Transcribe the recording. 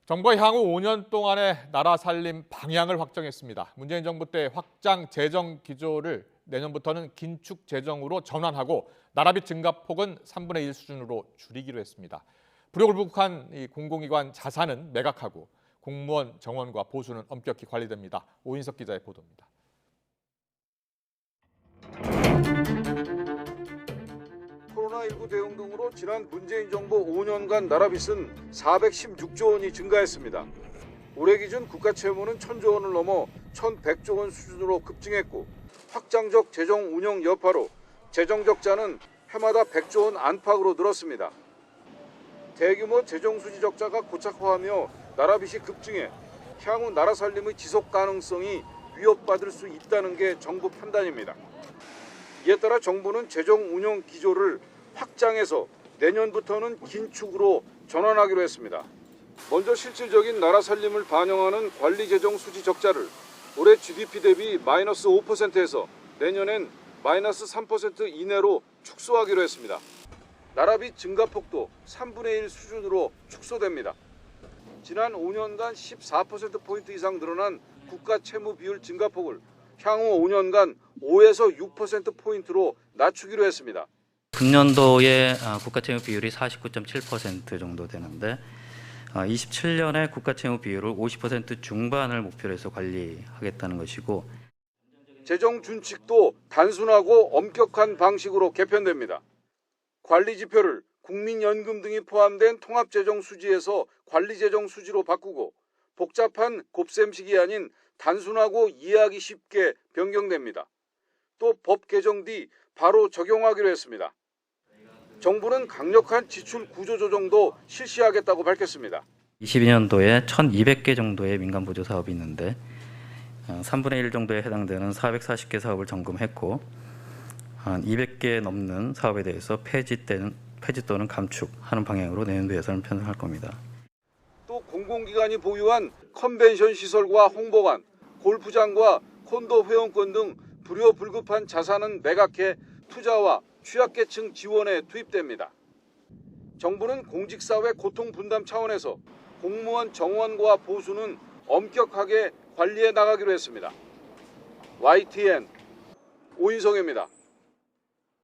정부가 향후 5년 동안의 나라 살림 방향을 확정했습니다. 문재인 정부 때 확장 재정 기조를 내년부터는 긴축 재정으로 전환하고 나라비 증가폭은 3분의 1 수준으로 줄이기로 했습니다. 불효불급한 이 공공기관 자산은 매각하고 공무원 정원과 보수는 엄격히 관리됩니다. 오인석 기자의 보도입니다. 코로나19 대응 등으로 지난 문재인 정부 5년간 나라빚은 416조 원이 증가했습니다. 올해 기준 국가 채무는 1,000조 원을 넘어 1,100조 원 수준으로 급증했고 확장적 재정 운영 여파로 재정 적자는 해마다 100조 원 안팎으로 늘었습니다. 대규모 재정 수지 적자가 고착화하며 나라빚이 급증해 향후 나라 살림의 지속 가능성이 위협받을 수 있다는 게 정부 판단입니다. 이에 따라 정부는 재정 운영 기조를 확장해서 내년부터는 긴축으로 전환하기로 했습니다. 먼저 실질적인 나라 살림을 반영하는 관리 재정 수지 적자를 올해 GDP 대비 마이너스 5%에서 내년엔 마이너스 3% 이내로 축소하기로 했습니다. 나라빚 증가폭도 3분의 1 수준으로 축소됩니다. 지난 5년간 14%포인트 이상 늘어난 국가 채무 비율 증가폭을 향후 5년간 5에서 6%포인트로 낮추기로 했습니다. 금년도에 국가 채무 비율이 49.7% 정도 되는데 27년에 국가 채무 비율을 50% 중반을 목표로 해서 관리하겠다는 것이고 재정 준칙도 단순하고 엄격한 방식으로 개편됩니다. 관리 지표를 국민연금 등이 포함된 통합재정 수지에서 관리재정 수지로 바꾸고 복잡한 곱셈식이 아닌 단순하고 이해하기 쉽게 변경됩니다. 또 법 개정 뒤 바로 적용하기로 했습니다. 정부는 강력한 지출 구조 조정도 실시하겠다고 밝혔습니다. 22년도에 1,200개 정도의 민간 보조 사업이 있는데 3분의 1 정도에 해당되는 440개 사업을 점검했고 한 200개 넘는 사업에 대해서 폐지 또는 감축하는 방향으로 내년도 예산을 편성할 겁니다. 또 공공기관이 보유한 컨벤션 시설과 홍보관, 골프장과 콘도 회원권 등 불효불급한 자산은 매각해 투자와 취약계층 지원에 투입됩니다. 정부는 공직사회 고통분담 차원에서 공무원 정원과 보수는 엄격하게 관리해 나가기로 했습니다. YTN 오인성입니다.